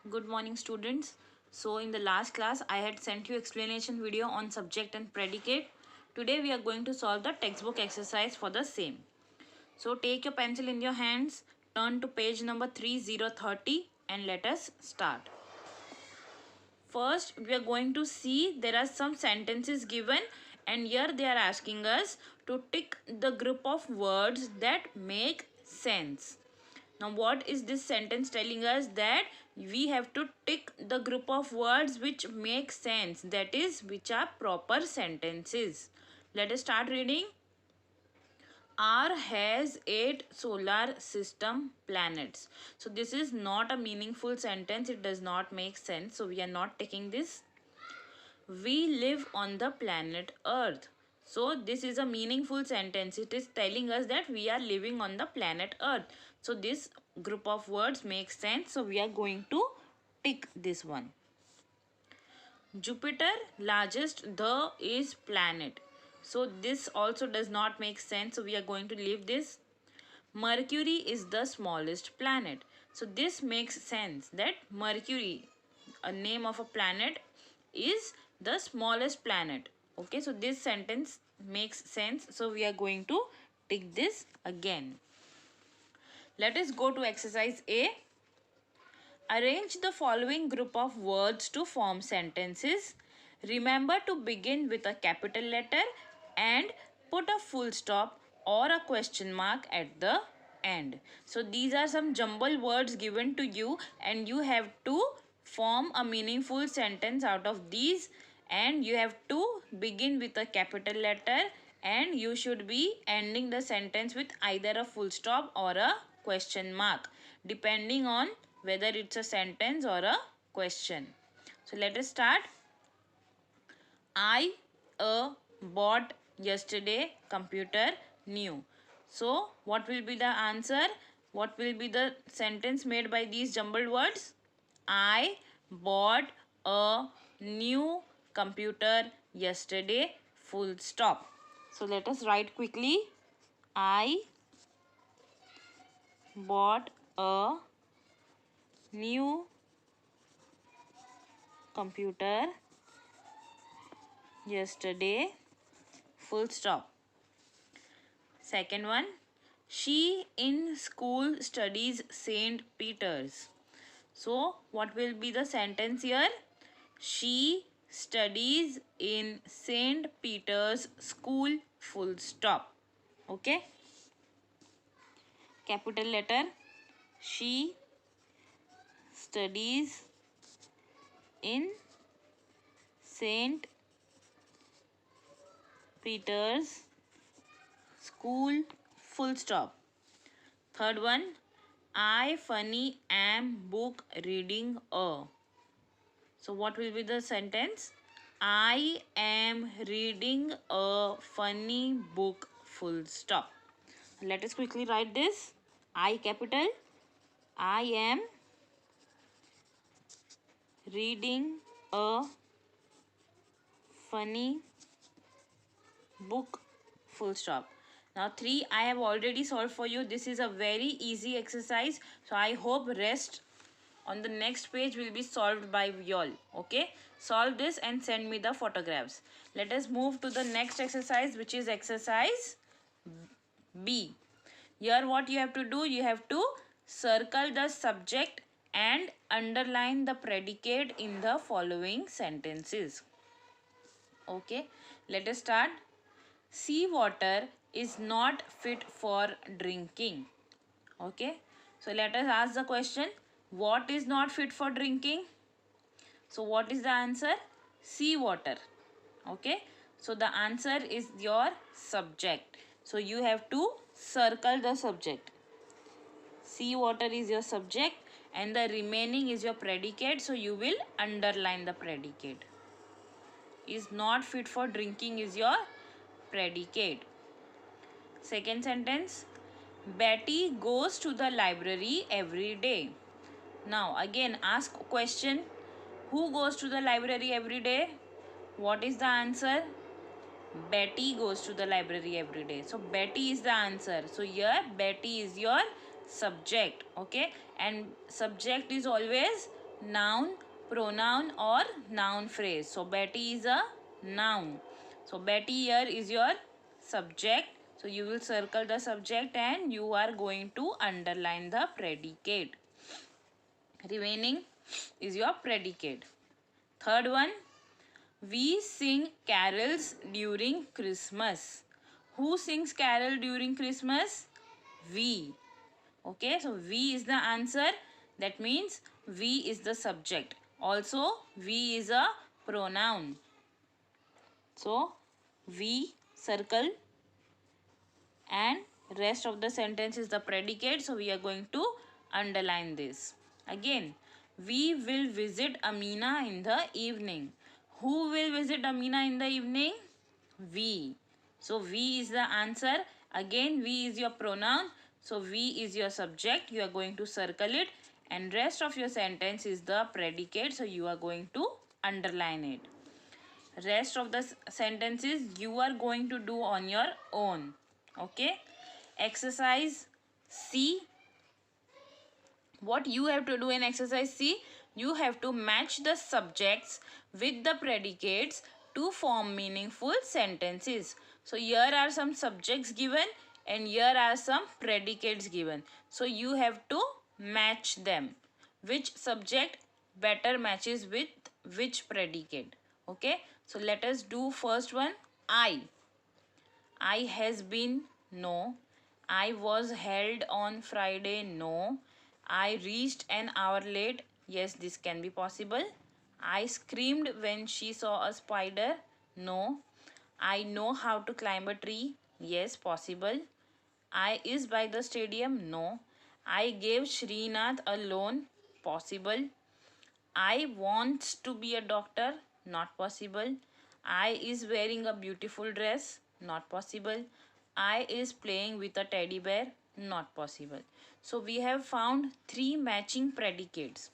Good morning, students. So in the last class I had sent you explanation video on subject and predicate. Today we are going to solve the textbook exercise for the same. So take your pencil in your hands, turn to page number 3030 and let us start. First we are going to see there are some sentences given and here they are asking us to tick the group of words that make sense. Now what is this sentence telling us? That we have to tick the group of words which make sense, that is which are proper sentences. Let us start reading. R has 8 solar system planets. So this is not a meaningful sentence. It does not make sense. So we are not taking this. We live on the planet Earth. So this is a meaningful sentence. It is telling us that we are living on the planet Earth. So this group of words makes sense. So we are going to tick this one. Jupiter largest the is planet. So this also does not make sense. So we are going to leave this. Mercury is the smallest planet. So this makes sense that Mercury, a name of a planet, is the smallest planet. Okay, so this sentence makes sense. So we are going to tick this again. Let us go to exercise A. Arrange the following group of words to form sentences. Remember to begin with a capital letter and put a full stop or a question mark at the end. So these are some jumble words given to you and you have to form a meaningful sentence out of these, and you have to begin with a capital letter and you should be ending the sentence with either a full stop or a question mark depending on whether it's a sentence or a question. So let us start. I bought yesterday computer new. So what will be the answer? What will be the sentence made by these jumbled words? I bought a new computer yesterday, full stop. So let us write quickly. I bought a new computer yesterday, full stop. Second one, she in school studies St. Peter's. So what will be the sentence here? She studies in St. Peter's school, full stop. Okay. Capital letter. She studies in St. Peter's school, full stop. Third one, I funny am book reading a. So what will be the sentence? I am reading a funny book, full stop. Let us quickly write this. I capital. I am reading a funny book, full stop. Now 3 I have already solved for you. This is a very easy exercise. So I hope rest on the next page will be solved by y'all. Okay, solve this and send me the photographs. Let us move to the next exercise, which is exercise B. Here what you have to do, you have to circle the subject and underline the predicate in the following sentences. Okay, let us start. Sea water is not fit for drinking. Okay, so let us ask the question, what is not fit for drinking? So what is the answer? Sea water. Okay, so the answer is your subject. So you have to circle the subject. Sea water is your subject and the remaining is your predicate. So you will underline the predicate. Is not fit for drinking is your predicate. Second sentence, Betty goes to the library every day. Now again ask question, who goes to the library every day? What is the answer? Betty goes to the library every day. So Betty is the answer. So here Betty is your subject. Okay, and subject is always noun, pronoun or noun phrase. So Betty is a noun. So Betty here is your subject. So you will circle the subject and you are going to underline the predicate. Remaining is your predicate. Third one, we sing carols during Christmas. Who sings carol during Christmas? We. Okay, so we is the answer. That means we is the subject. Also, we is a pronoun. So, we circle and rest of the sentence is the predicate. So, we are going to underline this. Again, we will visit Amina in the evening. Who will visit Amina in the evening? We. So, we is the answer. Again, we is your pronoun. So, we is your subject. You are going to circle it. And rest of your sentence is the predicate. So, you are going to underline it. Rest of the sentences you are going to do on your own. Okay. Exercise C. What you have to do in exercise C? You have to match the subjects with the predicates to form meaningful sentences. So here are some subjects given and here are some predicates given. So you have to match them. Which subject better matches with which predicate? Okay. So let us do first one. I has been, no. I was held on Friday, no. I reached an hour late, yes, this can be possible. I screamed when she saw a spider, no. I know how to climb a tree, yes, possible. I is by the stadium, no. I gave Srinath a loan, possible. I wants to be a doctor, not possible. I is wearing a beautiful dress, not possible. I is playing with a teddy bear, not possible. So we have found three matching predicates.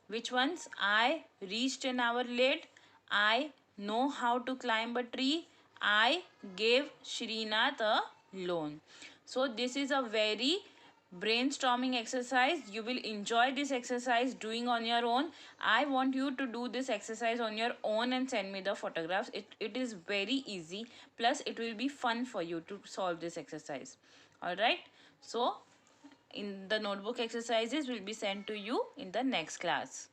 Which ones? I reached an hour late. I know how to climb a tree. I gave Srinath a loan. So this is a very brainstorming exercise. You will enjoy this exercise doing on your own. I want you to do this exercise on your own and send me the photographs. It is very easy. Plus it will be fun for you to solve this exercise. Alright. So in the notebook exercises will be sent to you in the next class.